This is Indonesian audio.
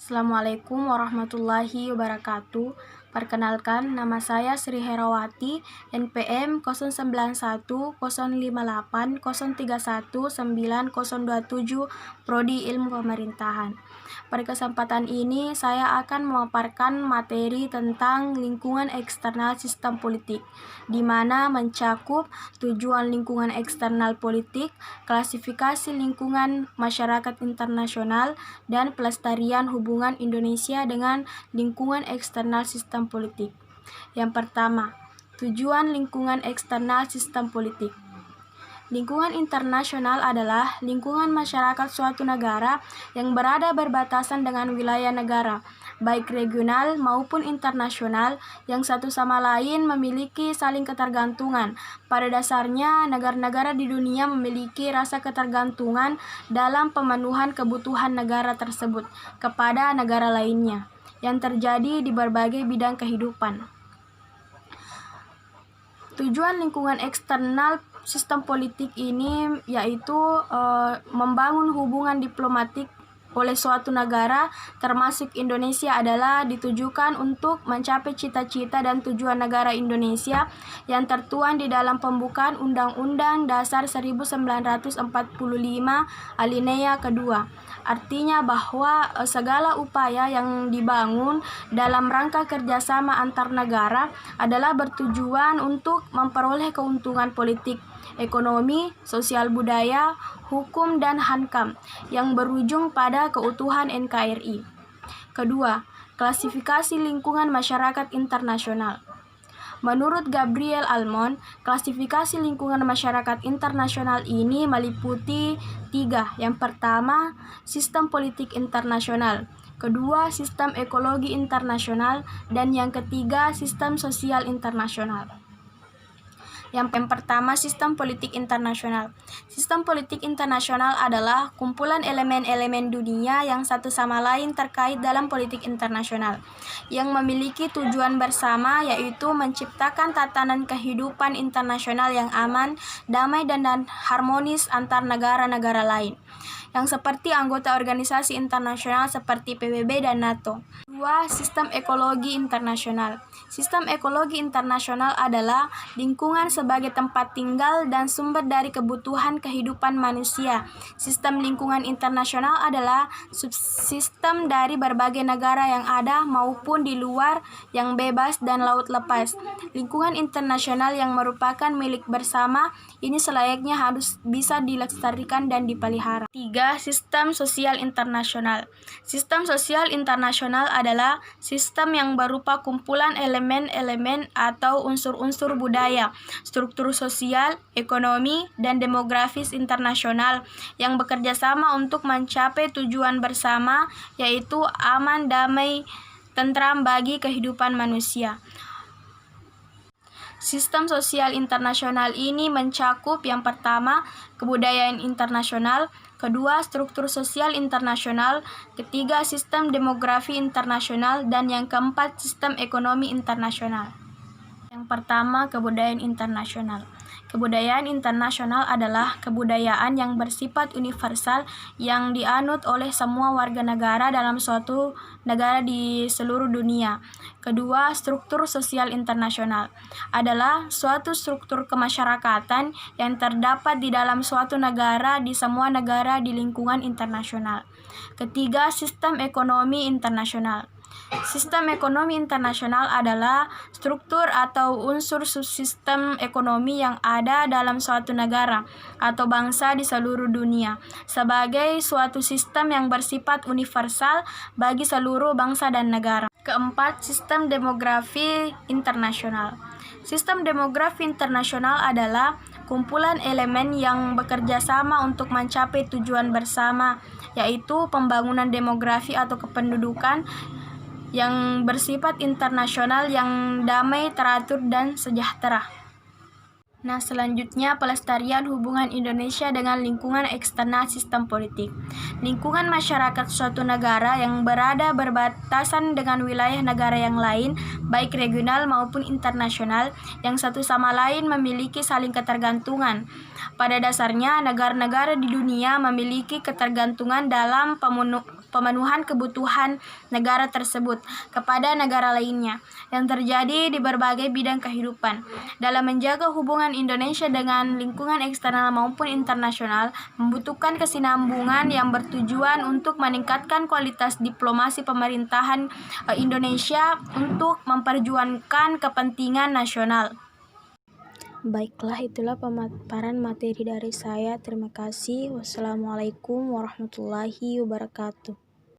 Assalamualaikum warahmatullahi wabarakatuh. Perkenalkan, nama saya Sri Herawati, NPM 09115803190027, Prodi Ilmu Pemerintahan. Pada kesempatan ini, saya akan memaparkan materi tentang lingkungan eksternal sistem politik, di mana mencakup tujuan lingkungan eksternal politik, klasifikasi lingkungan masyarakat internasional, dan pelestarian hubungan Indonesia dengan lingkungan eksternal sistem politik. Yang pertama, tujuan lingkungan eksternal sistem politik. Lingkungan internasional adalah lingkungan masyarakat suatu negara yang berada berbatasan dengan wilayah negara, baik regional maupun internasional, yang satu sama lain memiliki saling ketergantungan. Pada dasarnya, negara-negara di dunia memiliki rasa ketergantungan dalam pemenuhan kebutuhan negara tersebut kepada negara lainnya, yang terjadi di berbagai bidang kehidupan. Tujuan lingkungan eksternal sistem politik ini yaitu membangun hubungan diplomatik oleh suatu negara, termasuk Indonesia, adalah ditujukan untuk mencapai cita-cita dan tujuan negara Indonesia yang tertuang di dalam pembukaan Undang-Undang Dasar 1945 alinea kedua. Artinya bahwa segala upaya yang dibangun dalam rangka kerjasama antar negara adalah bertujuan untuk memperoleh keuntungan politik, ekonomi, sosial budaya, hukum, dan hankam yang berujung pada keutuhan NKRI. Kedua, klasifikasi lingkungan masyarakat internasional. Menurut Gabriel Almond, klasifikasi lingkungan masyarakat internasional ini meliputi 3. Yang pertama, sistem politik internasional. Kedua, sistem ekologi internasional. Dan yang ketiga, sistem sosial internasional. Yang pertama, sistem politik internasional. Sistem politik internasional adalah kumpulan elemen-elemen dunia yang satu sama lain terkait dalam politik internasional, yang memiliki tujuan bersama, yaitu menciptakan tatanan kehidupan internasional yang aman, damai, dan harmonis antar negara-negara lain, yang seperti anggota organisasi internasional seperti PBB dan NATO. 2. Sistem ekologi internasional. Sistem ekologi internasional adalah lingkungan sebagai tempat tinggal dan sumber dari kebutuhan kehidupan manusia. Sistem lingkungan internasional adalah subsistem dari berbagai negara yang ada maupun di luar, yang bebas dan laut lepas. Lingkungan internasional yang merupakan milik bersama ini selayaknya harus bisa dilestarikan dan dipelihara. 3. Sistem sosial internasional. Sistem sosial internasional adalah sistem yang berupa kumpulan elemen-elemen atau unsur-unsur budaya, struktur sosial, ekonomi, dan demografis internasional yang bekerja sama untuk mencapai tujuan bersama, yaitu aman, damai, tentram bagi kehidupan manusia. Sistem sosial internasional ini mencakup yang pertama, kebudayaan internasional, kedua, struktur sosial internasional, ketiga, sistem demografi internasional, dan yang keempat, sistem ekonomi internasional. Yang pertama, kebudayaan internasional. Kebudayaan internasional adalah kebudayaan yang bersifat universal yang dianut oleh semua warga negara dalam suatu negara di seluruh dunia. Kedua, struktur sosial internasional adalah suatu struktur kemasyarakatan yang terdapat di dalam suatu negara di semua negara di lingkungan internasional. Ketiga, sistem ekonomi internasional. Sistem ekonomi internasional adalah struktur atau unsur subsistem ekonomi yang ada dalam suatu negara atau bangsa di seluruh dunia sebagai suatu sistem yang bersifat universal bagi seluruh bangsa dan negara. Keempat, sistem demografi internasional. Sistem demografi internasional adalah kumpulan elemen yang bekerja sama untuk mencapai tujuan bersama, yaitu pembangunan demografi atau kependudukan yang bersifat internasional yang damai, teratur, dan sejahtera. Nah, selanjutnya pelestarian hubungan Indonesia dengan lingkungan eksternal sistem politik. Lingkungan masyarakat suatu negara yang berada berbatasan dengan wilayah negara yang lain, baik regional maupun internasional, yang satu sama lain memiliki saling ketergantungan. Pada dasarnya, negara-negara di dunia memiliki ketergantungan dalam pemenuhan kebutuhan negara tersebut kepada negara lainnya yang terjadi di berbagai bidang kehidupan. Dalam menjaga hubungan Indonesia dengan lingkungan eksternal maupun internasional, membutuhkan kesinambungan yang bertujuan untuk meningkatkan kualitas diplomasi pemerintahan Indonesia untuk memperjuangkan kepentingan nasional. Baiklah, itulah pemaparan materi dari saya. Terima kasih. Wassalamualaikum warahmatullahi wabarakatuh.